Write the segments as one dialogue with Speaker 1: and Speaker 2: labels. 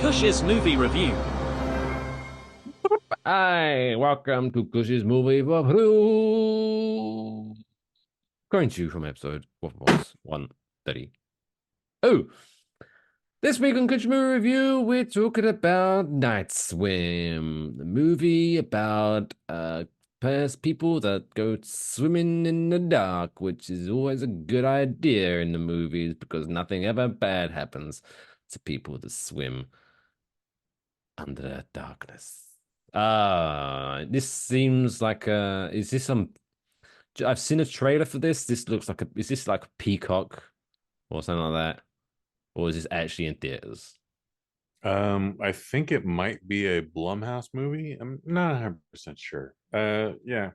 Speaker 1: Kush's movie review.
Speaker 2: Hi, welcome to Kush's movie review. Coming to you from episode what was 130. Oh, this week on Kush movie review, we're talking about Night Swim, the movie about people that go swimming in the dark, which is always a good idea in the movies because nothing ever bad happens to people that swim under the darkness. This seems like is this some I've seen a trailer for this. This looks like is this like Peacock or something like that? Or is this actually in theaters?
Speaker 3: I think it might be a Blumhouse movie. I'm not 100% sure. Yeah,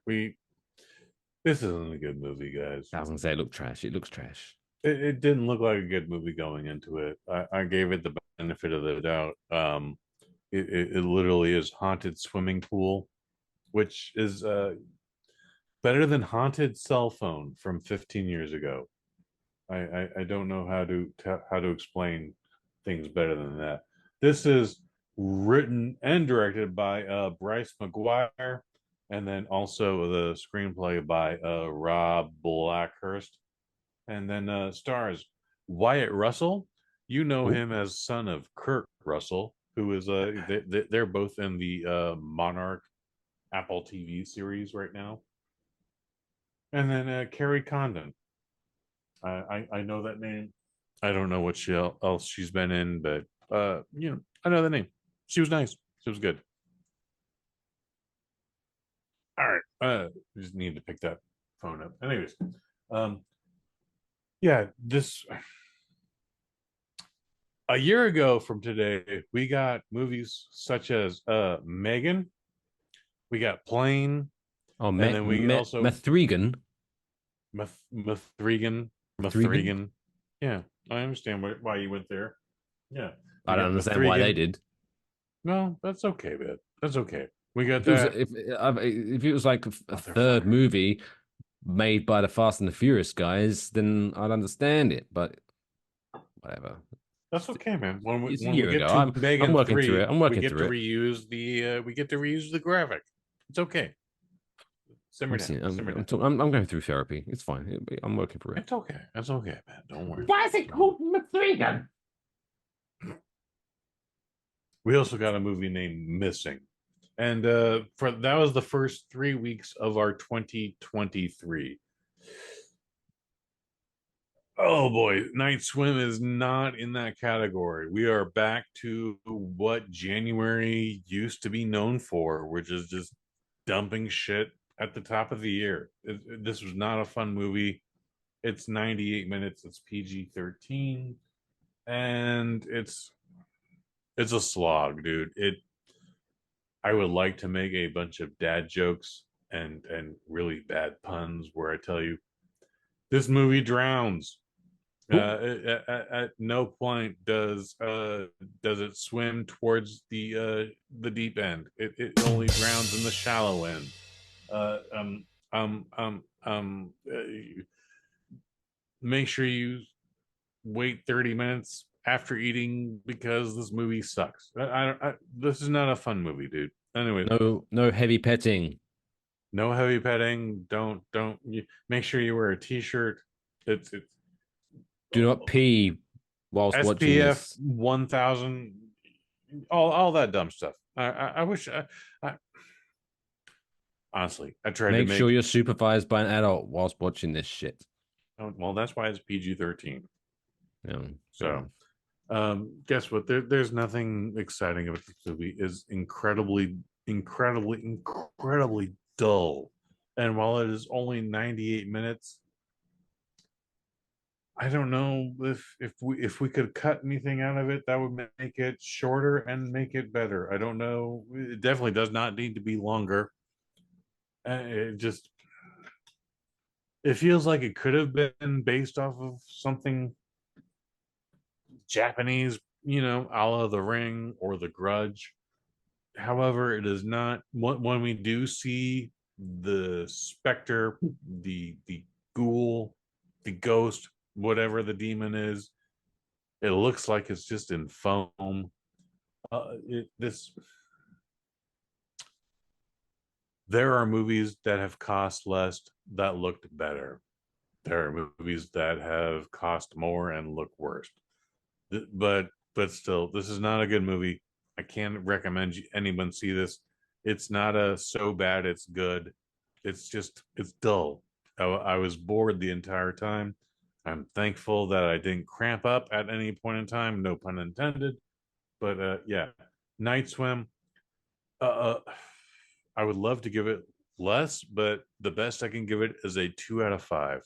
Speaker 3: this isn't a good movie, guys.
Speaker 2: I was gonna say it looked trash. It looks trash.
Speaker 3: It didn't look like a good movie going into it. I gave it the benefit of the doubt. It literally is haunted swimming pool, which is better than haunted cell phone from 15 years ago. I don't know how to explain things better than that. This is written and directed by Bryce McGuire, and then also the screenplay by Rob Blackhurst, and then stars Wyatt Russell. You know
Speaker 2: Oh,
Speaker 3: him as son of Kurt Russell, who is they're both in the Monarch Apple TV series right now, and then Carrie Condon. I know that name. I don't know what else she's been in, but I know the name. She was nice. She was good. All right. We just need to pick that phone up. Anyways, um, yeah, this a year ago from today, we got movies such as Megan, we got Plane,
Speaker 2: oh,
Speaker 3: and then we also
Speaker 2: Methrigan.
Speaker 3: Mithrigan,
Speaker 2: Methrigan.
Speaker 3: Mithrigan. Yeah, I understand why you went there. Yeah,
Speaker 2: I
Speaker 3: we
Speaker 2: don't
Speaker 3: got
Speaker 2: understand why they
Speaker 3: Mithrigan.
Speaker 2: did.
Speaker 3: No, that's okay, man. That's okay. We got
Speaker 2: If it was
Speaker 3: that
Speaker 2: if it was like a third
Speaker 3: motherfucker.
Speaker 2: movie made by the Fast and the Furious guys, then I'd understand it. But whatever.
Speaker 3: That's okay, man.
Speaker 2: It's a
Speaker 3: When we
Speaker 2: year
Speaker 3: get
Speaker 2: ago.
Speaker 3: to
Speaker 2: I'm
Speaker 3: Megan
Speaker 2: working through it.
Speaker 3: 3,
Speaker 2: I'm working through it.
Speaker 3: we get to reuse the graphic. It's okay. Simmer
Speaker 2: I'm
Speaker 3: down.
Speaker 2: seeing.
Speaker 3: Simmer down.
Speaker 2: I'm going through therapy. It's fine. I'm working through it.
Speaker 3: It's okay. It's okay, man. Don't worry.
Speaker 2: Why is it called Mithrigan?
Speaker 3: We also got a movie named Missing. And for that was the first 3 weeks of our 2023. Oh boy, Night Swim is not in that category. We are back to what January used to be known for, which is just dumping shit at the top of the year. This was not a fun movie. It's 98 minutes, it's PG-13, and it's a slog, dude. I would like to make a bunch of dad jokes and really bad puns where I tell you this movie drowns. At no point does it swim towards the deep end. It only drowns in the shallow end. Uh, um um um um. Make sure you wait 30 minutes after eating because this movie sucks. This is not a fun movie, dude. Anyway,
Speaker 2: No heavy petting.
Speaker 3: no heavy petting. Don't make sure you wear a t-shirt. It's
Speaker 2: Do not pee whilst watching
Speaker 3: SPF
Speaker 2: this.
Speaker 3: 1000, all that dumb stuff. I wish I honestly I tried to
Speaker 2: Make sure
Speaker 3: make
Speaker 2: you're supervised by an adult whilst watching this shit.
Speaker 3: well, that's why it's PG-13.
Speaker 2: Yeah,
Speaker 3: So guess what? There's nothing exciting about this movie. Is incredibly dull. And while it is only 98 minutes, I don't know if we could cut anything out of it that would make it shorter and make it better. I don't know. It definitely does not need to be longer. It just it feels like it could have been based off of something Japanese, a la The Ring or The Grudge. However, it is not. When we do see the specter, the ghoul, the ghost, whatever the demon is, it looks like it's just in foam. This there are movies that have cost less that looked better. There are movies that have cost more and look worse. But still, this is not a good movie. I can't recommend anyone see this. It's not a so bad it's good. It's dull. I was bored the entire time. I'm thankful that I didn't cramp up at any point in time. No pun intended. But yeah, Night Swim. Uh, I would love to give it less, but the best I can give it is a 2 out of 5.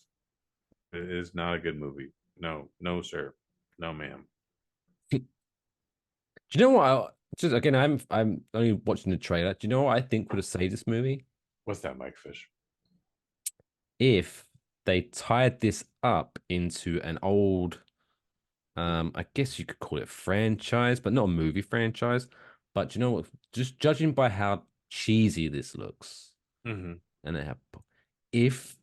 Speaker 3: It is not a good movie. No, no, sir. No, ma'am.
Speaker 2: Do you know what? Just again, I'm only watching the trailer. Do you know what I think would have saved this movie?
Speaker 3: What's that, Mike Fish?
Speaker 2: If they tied this up into an old, I guess you could call it franchise, but not a movie franchise. But do you know what? Just judging by how cheesy this looks,
Speaker 3: Mm-hmm.
Speaker 2: and they have, if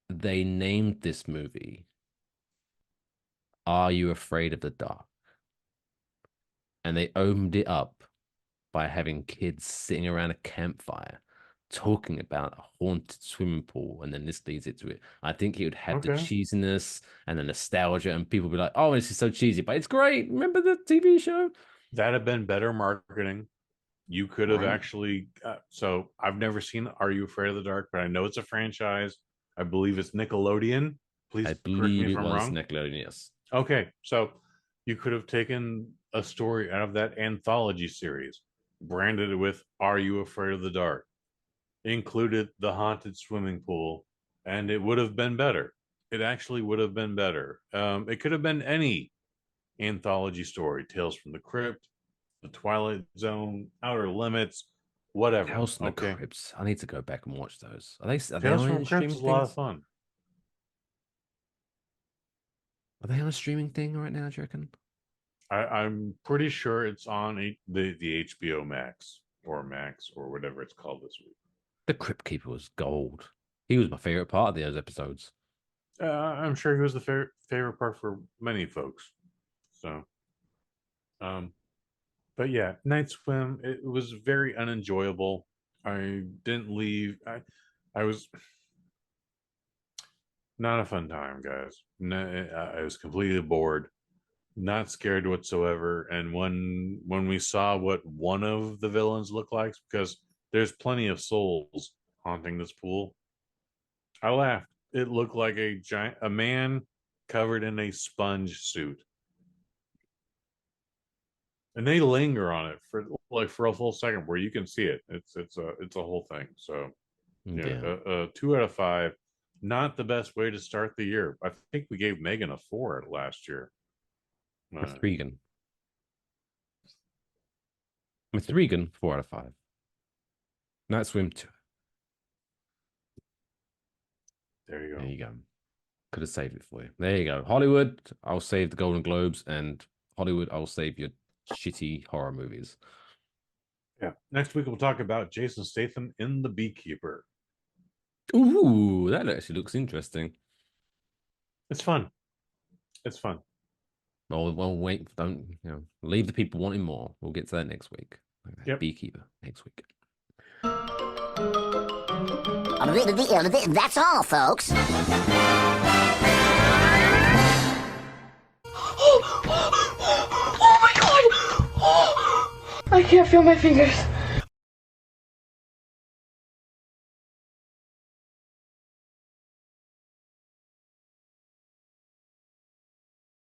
Speaker 2: they named this movie "Are You Afraid of the Dark?" and they opened it up by having kids sitting around a campfire talking about a haunted swimming pool, and then this leads it to it. I think it would have the
Speaker 3: Okay.
Speaker 2: cheesiness and the nostalgia, and people be like, "Oh, this is so cheesy, but it's great." Remember the TV show?
Speaker 3: That'd have been better marketing. You could have
Speaker 2: Right.
Speaker 3: actually. So I've never seen Are You Afraid of the Dark, but I know it's a franchise. I believe it's Nickelodeon.
Speaker 2: I
Speaker 3: Please correct me
Speaker 2: believe
Speaker 3: if
Speaker 2: it
Speaker 3: I'm
Speaker 2: was
Speaker 3: wrong.
Speaker 2: Nickelodeon. Yes,
Speaker 3: Okay, so you could have taken a story out of that anthology series, branded it with Are You Afraid of the Dark, included the haunted swimming pool, and it would have been better. It actually would have been better. It could have been any anthology story: Tales from the Crypt, The Twilight Zone, Outer Limits, whatever.
Speaker 2: House in the
Speaker 3: Okay.
Speaker 2: Crypts. I need to go back and watch those. Are they
Speaker 3: Tales
Speaker 2: on
Speaker 3: from the
Speaker 2: any
Speaker 3: Crypt
Speaker 2: streaming
Speaker 3: is a lot of
Speaker 2: things?
Speaker 3: fun.
Speaker 2: Are they on a streaming thing right now, do you reckon?
Speaker 3: I'm pretty sure it's on the HBO Max or whatever it's called this week.
Speaker 2: The Crypt Keeper was gold. He was my favorite part of those episodes.
Speaker 3: I'm sure he was the favorite part for many folks. So, um, but yeah, Night Swim. It was very unenjoyable. I didn't leave. I was not a fun time, guys. No, I was completely bored, not scared whatsoever. And when we saw what one of the villains looked like, because there's plenty of souls haunting this pool, I laughed. It looked like a man covered in a sponge suit, and they linger on it for a full second where you can see it. It's a whole thing. So yeah,
Speaker 2: Yeah.
Speaker 3: 2 out of 5. Not the best way to start the year. I think we gave Megan a 4 last year. Uh,
Speaker 2: With Regan. With Regan, 4 out of 5. Night Swim 2.
Speaker 3: there you
Speaker 2: There
Speaker 3: go.
Speaker 2: you go. Could have saved it for you. There you go. Hollywood, I'll save the Golden Globes, and Hollywood, I'll save your shitty horror movies.
Speaker 3: Yeah. Next week we'll talk about Jason Statham in The Beekeeper.
Speaker 2: Ooh, that actually looks interesting.
Speaker 3: It's fun. It's fun.
Speaker 2: Well, wait, don't leave the people wanting more. We'll get to that next week.
Speaker 3: Yep.
Speaker 2: Beekeeper next week.
Speaker 1: That's all, folks.
Speaker 4: Oh my god! Oh, I can't feel my fingers.